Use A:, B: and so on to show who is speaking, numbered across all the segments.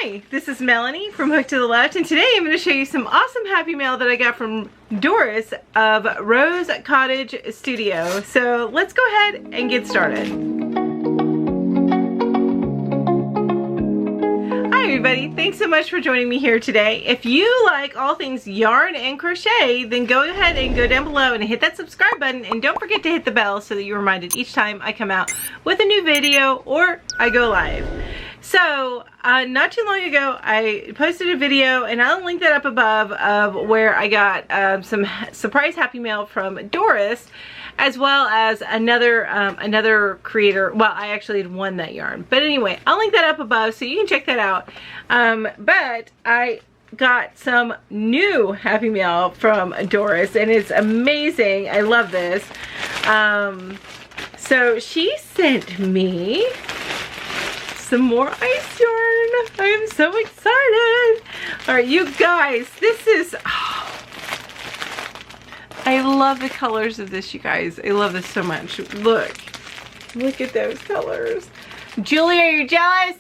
A: Hi, this is Melanie from Hook to the Left, and today I'm going to show you some awesome happy mail that I got from Doris of Rose Cottage Studio. So let's go ahead and get started. Hi everybody, thanks so much for joining me here today. If you like all things yarn and crochet, then go ahead and go down below and hit that subscribe button, and don't forget to hit the bell so that you're reminded each time I come out with a new video or I go live. So, not too long ago, I posted a video, and I'll link that up above, of where I got some surprise happy mail from Doris, as well as another creator. Well, I actually had won that yarn. But anyway, I'll link that up above so you can check that out. But I got some new happy mail from Doris, and it's amazing. I love this. So she sent me some more ice yarn. I am so excited. All right, you guys, this is, I love the colors of this, you guys. I love this so much. Look at those colors. Julie, are you jealous?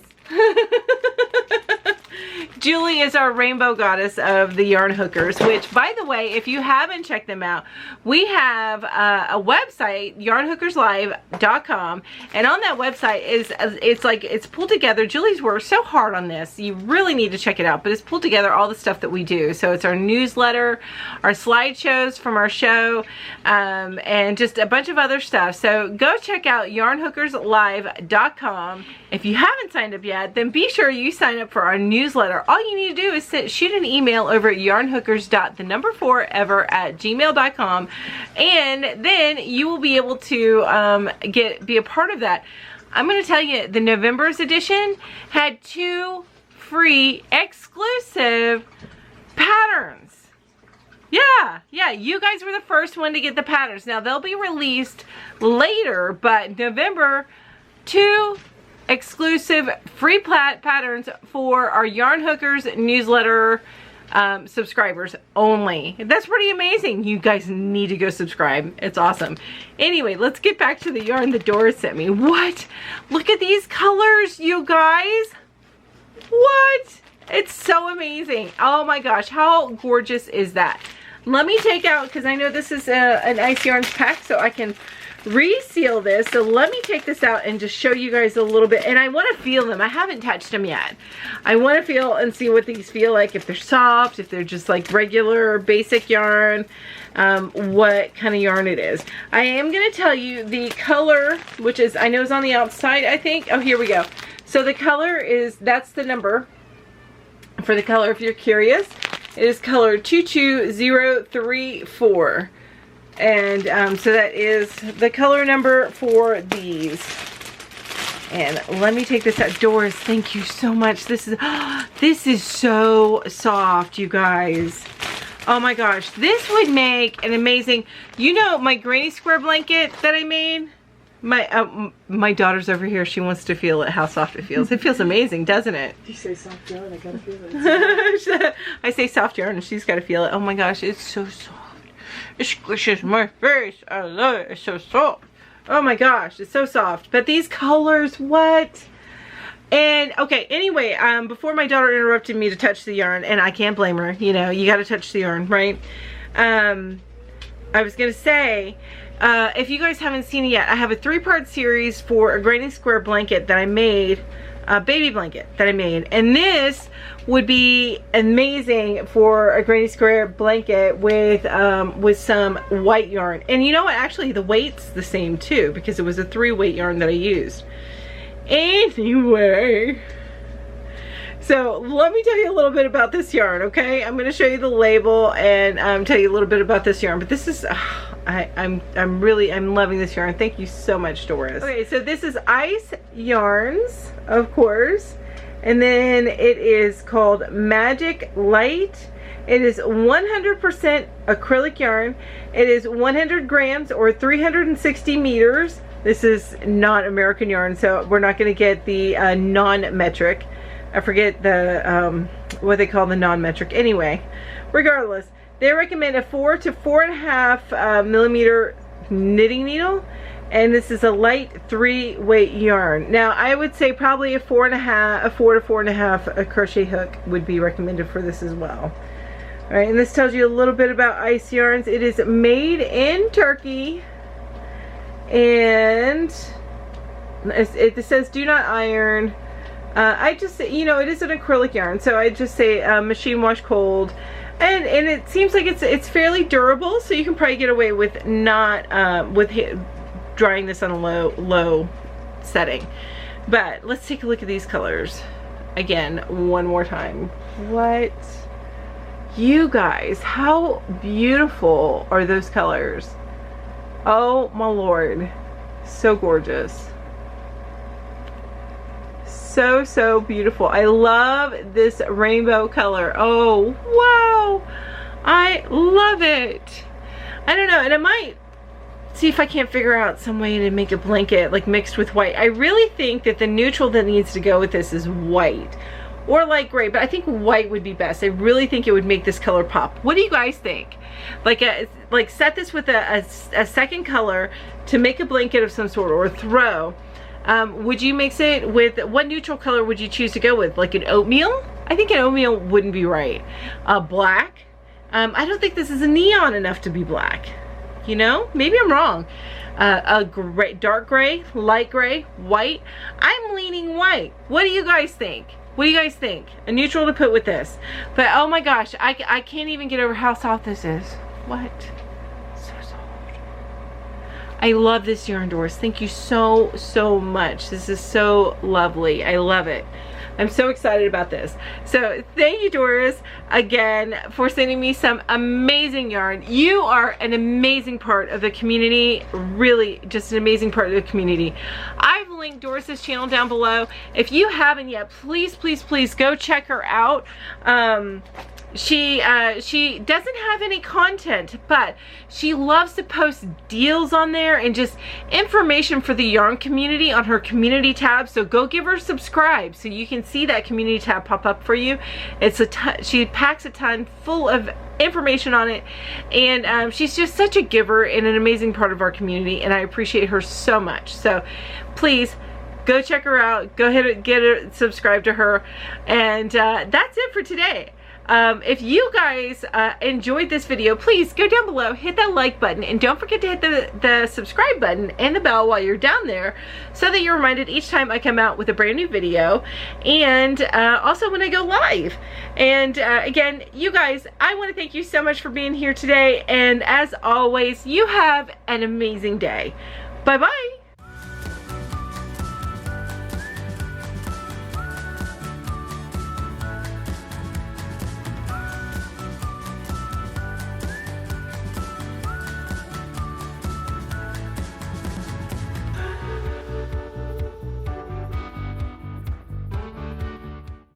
A: Julie is our rainbow goddess of the yarn hookers, which, by the way, if you haven't checked them out, we have a website, yarnhookerslive.com, and on that website it's pulled together. Julie's worked so hard on this. You really need to check it out, but it's pulled together all the stuff that we do. So it's our newsletter, our slideshows from our show, and just a bunch of other stuff. So go check out yarnhookerslive.com. If you haven't signed up yet, then be sure you sign up for our newsletter. All you need to do is shoot an email over at yarnhookers.4ever@gmail.com, and then you will be able to be a part of that. I'm going to tell you, the November's edition had 2 free exclusive patterns. Yeah, you guys were the first one to get the patterns. Now they'll be released later, but November, 2 exclusive free patterns for our Yarn Hookers newsletter subscribers only. That's pretty amazing. You guys need to go subscribe. It's awesome. Anyway, let's get back to the yarn that Doris sent me. What? Look at these colors, you guys. What? It's so amazing. Oh my gosh, how gorgeous is that? Let me take out, because I know this is an Ice Yarns pack, so I can reseal this. So let me take this out and just show you guys a little bit, and I want to feel them. I haven't touched them yet. I want to feel and see what these feel like, if they're soft, if they're just like regular basic yarn, what kind of yarn it is. I am going to tell you the color, which is, I know is on the outside, I think. Oh, here we go. So the color is, that's the number for the color if you're curious. It is color 22034. And so that is the color number for these. And let me take this out. Doris, thank you so much. This is so soft, you guys. Oh my gosh, this would make an amazing, you know, my granny square blanket that I made. My daughter's over here. She wants to feel it, how soft it feels. It feels amazing, doesn't it?
B: You say soft yarn, I gotta feel it.
A: I say soft yarn and she's gotta feel it. Oh my gosh, it's so soft. It squishes my face. I love it. It's so soft. Oh my gosh, it's so soft. But these colors, what? And okay, anyway, before my daughter interrupted me to touch the yarn, and I can't blame her, you know, you gotta touch the yarn, right? I was gonna say, if you guys haven't seen it yet, I have a 3-part series for a granny square blanket that I made, a baby blanket that I made, and this would be amazing for a granny square blanket with some white yarn. And you know what, actually the weight's the same too, because it was a 3-weight yarn that I used. Anyway, so let me tell you a little bit about this yarn, okay? I'm going to show you the label and tell you a little bit about this yarn. But this is, I'm loving this yarn. Thank you so much, Doris. Okay, so this is Ice Yarns, of course. And then it is called Magic Light. It is 100% acrylic yarn. It is 100 grams or 360 meters. This is not American yarn, so we're not going to get the non-metric. I forget the what they call the non-metric. Anyway, regardless, they recommend a 4 to 4.5 millimeter knitting needle, And this is a light 3-weight yarn. Now I would say probably a 4 to 4.5 crochet hook would be recommended for this as well. All right, and this tells you a little bit about ice yarns. It is made in Turkey, and it says do not iron. I just, you know, it is an acrylic yarn, so I just say machine wash cold, and it seems like it's fairly durable, so you can probably get away with not drying this on a low setting. But let's take a look at these colors again one more time. What, you guys, how beautiful are those colors? Oh my lord, so gorgeous. So beautiful. I love this rainbow color. Oh wow, I love it. I don't know, and I might see if I can't figure out some way to make a blanket like mixed with white. I really think that the neutral that needs to go with this is white or light gray, but I think white would be best. I really think it would make this color pop. What do you guys think? Like set this with a second color to make a blanket of some sort, or a throw. Would you mix it with, what neutral color would you choose to go with? Like an oatmeal? I think an oatmeal wouldn't be right. Black? I don't think this is a neon enough to be black. You know, maybe I'm wrong. A gray, dark gray, light gray, white. I'm leaning white. What do you guys think? What do you guys think? A neutral to put with this. But oh my gosh, I can't even get over how soft this is. What? So soft. I love this yarn, Doris. Thank you so much. This is so lovely. I love it. I'm so excited about this. So thank you, Doris, again for sending me some amazing yarn. You are an amazing part of the community, really just an amazing part of the community. I've linked Doris's channel down below. If you haven't yet, please go check her out. She doesn't have any content, but she loves to post deals on there and just information for the yarn community on her community tab. So go give her a subscribe so you can see that community tab pop up for you. It's she packs a ton full of information on it, and she's just such a giver and an amazing part of our community, and I appreciate her so much. So please go check her out. Go ahead and get her, subscribe to her, and that's it for today. If you guys enjoyed this video, please go down below, hit that like button, and don't forget to hit the subscribe button and the bell while you're down there so that you're reminded each time I come out with a brand new video, and also when I go live. And again, you guys, I want to thank you so much for being here today, and as always, you have an amazing day. Bye bye.